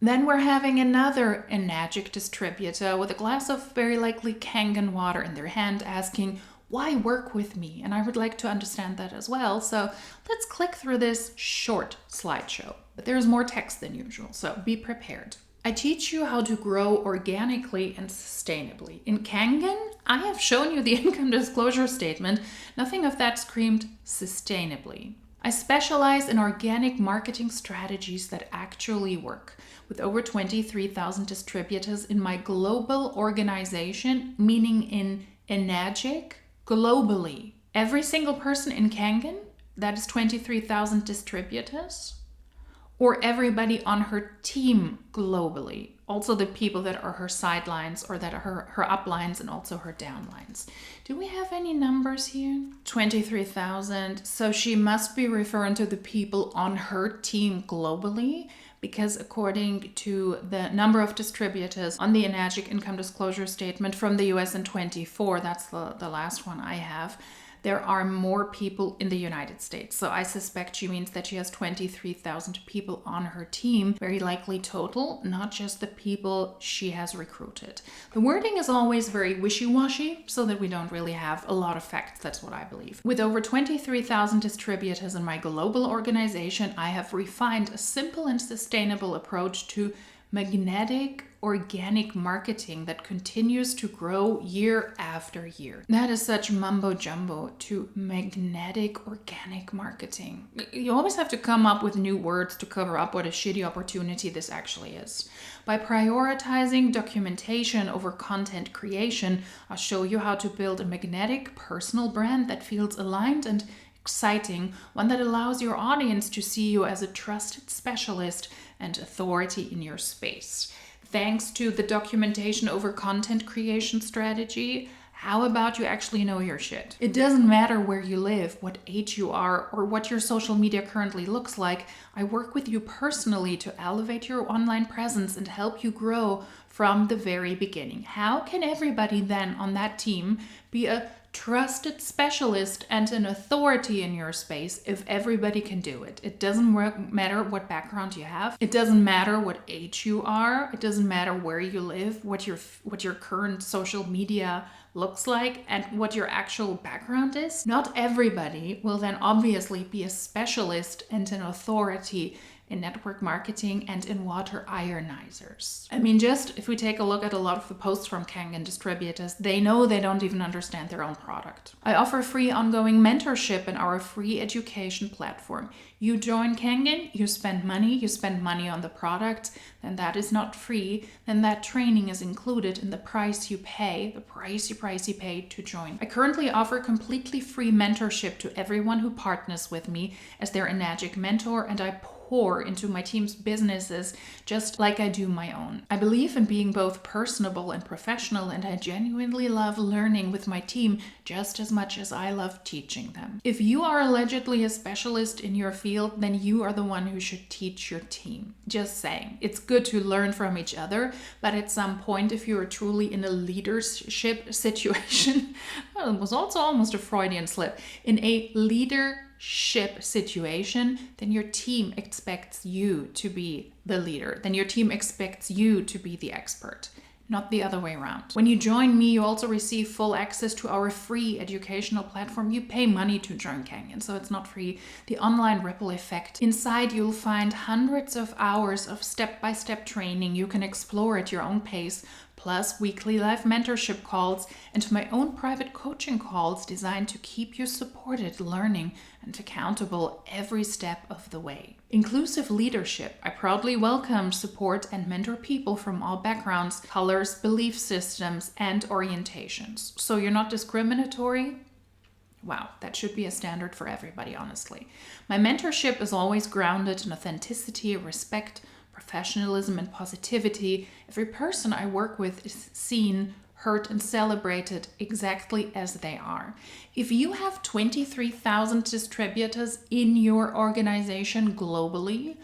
Then we're having another enagic distributor with a glass of very likely kangen water in their hand asking, why work with me? And I would like to understand that as well. So let's click through this short slideshow. But there's more text than usual, so be prepared. I teach you how to grow organically and sustainably. In Kangen, I have shown you the income disclosure statement. Nothing of that screamed sustainably. I specialize in organic marketing strategies that actually work. With over 23,000 distributors in my global organization, meaning in enagic, globally. Every single person in Kangen, that is 23,000 distributors, or everybody on her team globally. Also the people that are her sidelines or that are her uplines and also her downlines. Do we have any numbers here? 23,000. So she must be referring to the people on her team globally, because according to the number of distributors on the enagic income disclosure statement from the US in 24, that's the last one I have, there are more people in the United States. So I suspect she means that she has 23,000 people on her team, very likely total, not just the people she has recruited. The wording is always very wishy-washy, so that we don't really have a lot of facts. That's what I believe. With over 23,000 distributors in my global organization, I have refined a simple and sustainable approach to magnetic organic marketing that continues to grow year after year. That is such mumbo jumbo, to magnetic organic marketing. You always have to come up with new words to cover up what a shitty opportunity this actually is. By prioritizing documentation over content creation, I'll show you how to build a magnetic personal brand that feels aligned and exciting, one that allows your audience to see you as a trusted specialist and authority in your space. Thanks to the documentation over content creation strategy, how about you actually know your shit? It doesn't matter where you live, what age you are, or what your social media currently looks like. I work with you personally to elevate your online presence and help you grow from the very beginning. How can everybody then on that team be a trusted specialist and an authority in your space if everybody can do it? It doesn't matter what background you have. It doesn't matter what age you are. It doesn't matter where you live, what your current social media looks like, and what your actual background is. Not everybody will then obviously be a specialist and an authority in network marketing and in water ionizers. I mean, just if we take a look at a lot of the posts from Kangen distributors, they know they don't even understand their own product. I offer free ongoing mentorship in our free education platform. You join Kangen, you spend money on the product, then that is not free, then that training is included in the price you pay, the price you pay to join. I currently offer completely free mentorship to everyone who partners with me as their enagic mentor, and I pour into my team's businesses just like I do my own. I believe in being both personable and professional, and I genuinely love learning with my team just as much as I love teaching them. If you are allegedly a specialist in your field, then you are the one who should teach your team. Just saying. It's good to learn from each other, but at some point, if you are truly in a leadership situation, well, it was also almost a Freudian slip, in a leadership situation, then your team expects you to be the leader. Then your team expects you to be the expert, not the other way around. When you join me, you also receive full access to our free educational platform. You pay money to join Kangen, so it's not free. The online ripple effect. Inside, you'll find hundreds of hours of step-by-step training you can explore at your own pace, plus weekly live mentorship calls and my own private coaching calls designed to keep you supported, learning, and accountable every step of the way. Inclusive leadership. I proudly welcome, support, and mentor people from all backgrounds, colors, belief systems, and orientations. So you're not discriminatory? Wow, that should be a standard for everybody, honestly. My mentorship is always grounded in authenticity, respect, professionalism, and positivity. Every person I work with is seen, heard, and celebrated exactly as they are. If you have 23,000 distributors in your organization globally,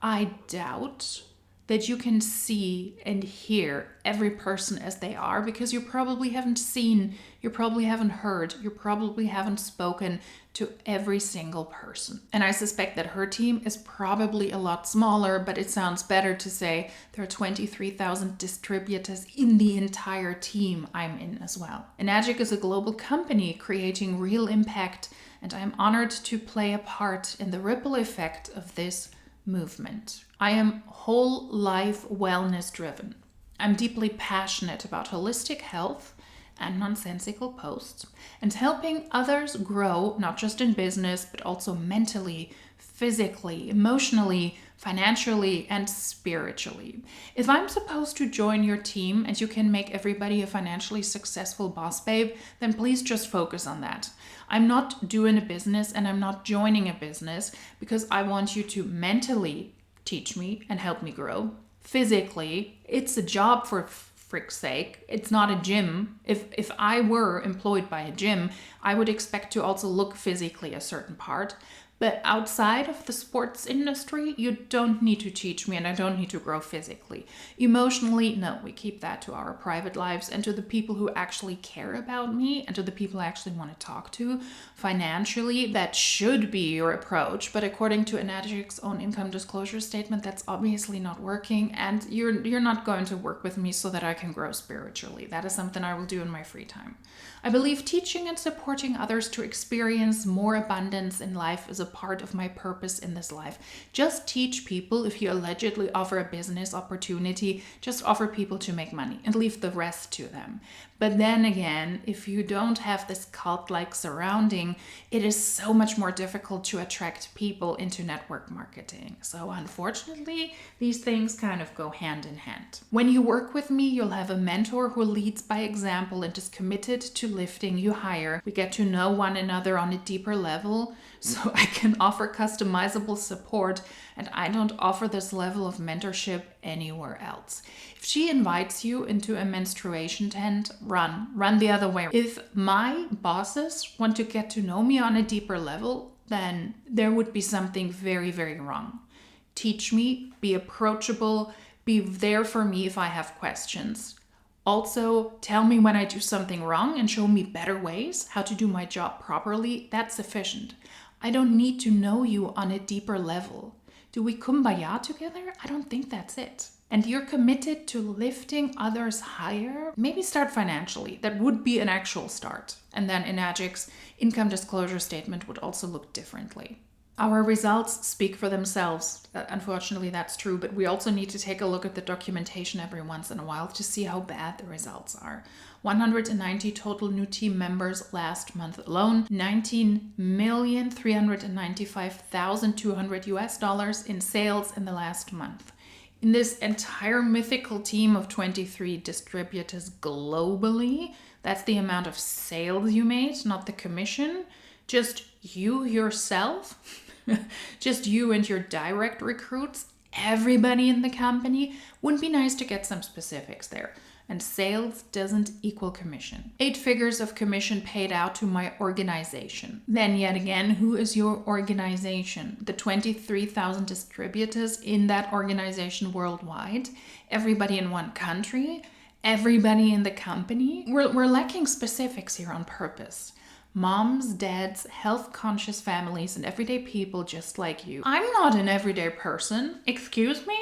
I doubt that you can see and hear every person as they are, because you probably haven't seen, you probably haven't heard, you probably haven't spoken to every single person. And I suspect that her team is probably a lot smaller, but it sounds better to say there are 23,000 distributors in the entire team I'm in as well. Enagic is a global company creating real impact, and I'm honored to play a part in the ripple effect of this movement. I am whole life wellness driven. I'm deeply passionate about holistic health and nonsensical posts and helping others grow, not just in business, but also mentally, physically, emotionally, financially, and spiritually. If I'm supposed to join your team and you can make everybody a financially successful boss babe, then please just focus on that. I'm not doing a business and I'm not joining a business because I want you to mentally teach me and help me grow. Physically, it's a job for frick's sake. It's not a gym. If I were employed by a gym, I would expect to also look physically a certain part. But outside of the sports industry, you don't need to teach me and I don't need to grow physically. Emotionally, no, we keep that to our private lives and to the people who actually care about me and to the people I actually want to talk to. Financially, that should be your approach, but according to Enagic's own income disclosure statement, that's obviously not working, and you're not going to work with me so that I can grow spiritually. That is something I will do in my free time. I believe teaching and supporting others to experience more abundance in life is a part of my purpose in this life. Just teach people. If you allegedly offer a business opportunity, just offer people to make money and leave the rest to them. But then again, if you don't have this cult-like surrounding, it is so much more difficult to attract people into network marketing. So unfortunately, these things kind of go hand in hand. When you work with me, you'll have a mentor who leads by example and is committed to lifting you higher. We get to know one another on a deeper level, so I can offer customizable support, and I don't offer this level of mentorship anywhere else. If she invites you into a menstruation tent, run the other way. If my bosses want to get to know me on a deeper level, then there would be something very, very wrong. Teach me, be approachable, be there for me if I have questions. Also, tell me when I do something wrong and show me better ways how to do my job properly. That's sufficient. I don't need to know you on a deeper level. Do we kumbaya together? I don't think that's it. And you're committed to lifting others higher? Maybe start financially. That would be an actual start. And then Enagic's income disclosure statement would also look differently. Our results speak for themselves. Unfortunately, that's true, but we also need to take a look at the documentation every once in a while to see how bad the results are. 190 total new team members last month alone, $19,395,200 US in sales in the last month. In this entire mythical team of 23 distributors globally, that's the amount of sales you made, not the commission. Just you yourself, just you and your direct recruits, everybody in the company. Wouldn't be nice to get some specifics there. And sales doesn't equal commission. 8 figures of commission paid out to my organization. Then yet again, who is your organization? The 23,000 distributors in that organization worldwide? Everybody in one country? Everybody in the company? We're lacking specifics here on purpose. Moms, dads, health-conscious families, and everyday people just like you. I'm not an everyday person. Excuse me?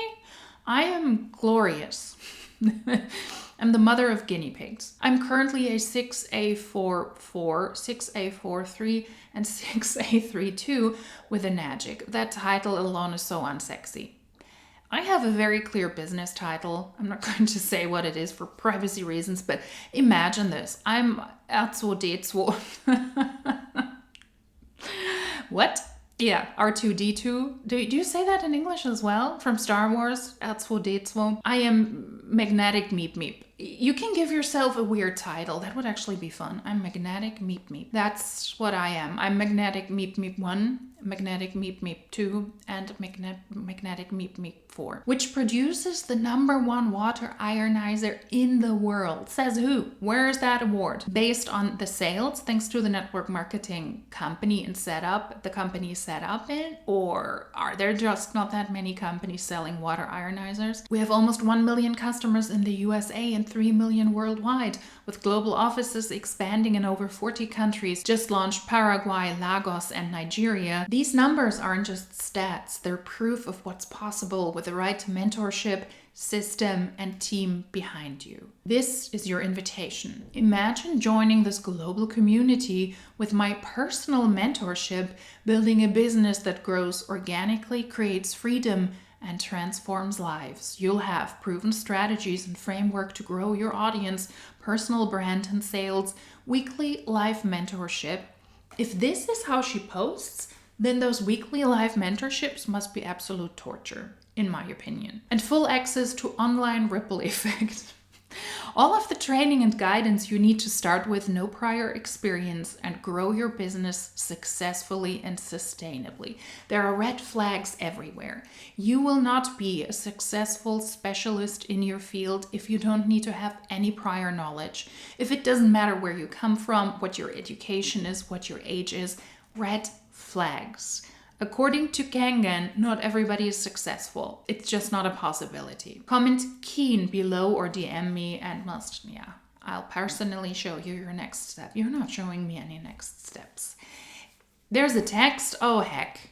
I am glorious. I'm the mother of guinea pigs. I'm currently a 6A44, 6A43, and 6A32 with Enagic. That title alone is so unsexy. I have a very clear business title. I'm not going to say what it is for privacy reasons, but imagine this. I'm R2D2. What? Yeah, R2D2. Do you say that in English as well? From Star Wars? R2D2. I am magnetic meep meep. You can give yourself a weird title. That would actually be fun. I'm Magnetic Meep Meep. That's what I am. I'm Magnetic Meep Meep 1, Magnetic Meep Meep 2, and Magnetic Meep Meep 4, which produces the #1 water ionizer in the world. Says who? Where is that award? Based on the sales, thanks to the network marketing company and setup the company is set up in? Or are there just not that many companies selling water ionizers? We have almost 1 million customers in the USA and 3 million worldwide, with global offices expanding in over 40 countries. Just launched Paraguay, Lagos, and Nigeria. These numbers aren't just stats, they're proof of what's possible with the right mentorship, system, and team behind you. This is your invitation. Imagine joining this global community with my personal mentorship, building a business that grows organically, creates freedom, and transforms lives. You'll have proven strategies and framework to grow your audience, personal brand and sales, weekly live mentorship. If this is how she posts, then those weekly live mentorships must be absolute torture, in my opinion. And full access to online ripple effect. All of the training and guidance you need to start with no prior experience and grow your business successfully and sustainably. There are red flags everywhere. You will not be a successful specialist in your field if you don't need to have any prior knowledge. If it doesn't matter where you come from, what your education is, what your age is, red flags. According to Kangen, not everybody is successful. It's just not a possibility. Comment keen below or DM me and I'll personally show you your next step. You're not showing me any next steps. There's a text. Oh, heck.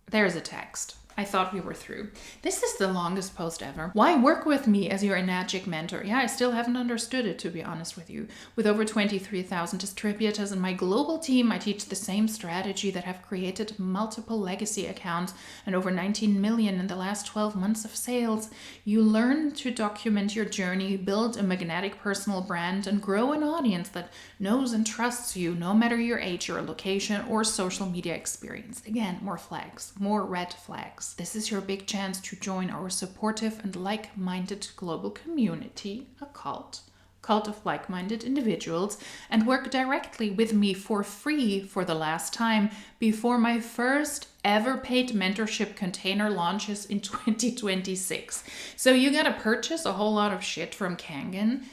There's a text. I thought we were through. This is the longest post ever. Why work with me as your enagic mentor? Yeah, I still haven't understood it, to be honest with you. With over 23,000 distributors and my global team, I teach the same strategy that have created multiple legacy accounts and over 19 million in the last 12 months of sales. You learn to document your journey, build a magnetic personal brand, and grow an audience that knows and trusts you, no matter your age, your location, or social media experience. Again, more flags, more red flags. This is your big chance to join our supportive and like-minded global community, a cult of like-minded individuals, and work directly with me for free for the last time before my first ever paid mentorship container launches in 2026. So you gotta purchase a whole lot of shit from enagic,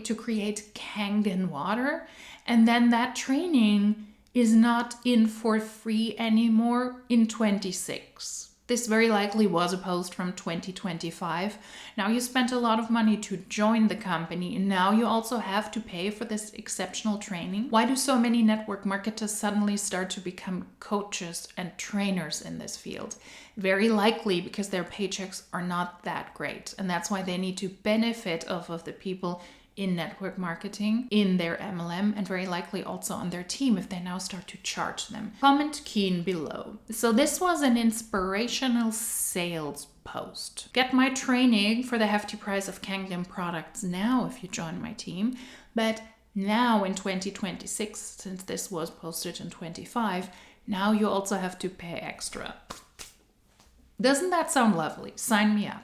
to create kangen water, and then that training is not in for free anymore in 26. This very likely was a post from 2025. Now you spent a lot of money to join the company, and now you also have to pay for this exceptional training. Why do so many network marketers suddenly start to become coaches and trainers in this field? Very likely because their paychecks are not that great, and that's why they need to benefit off of the people in network marketing, in their MLM, and very likely also on their team if they now start to charge them. Comment keen below. So this was an inspirational sales post. Get my training for the hefty price of Kangen products now if you join my team, but now in 2026, since this was posted in 25, now you also have to pay extra. Doesn't that sound lovely? Sign me up.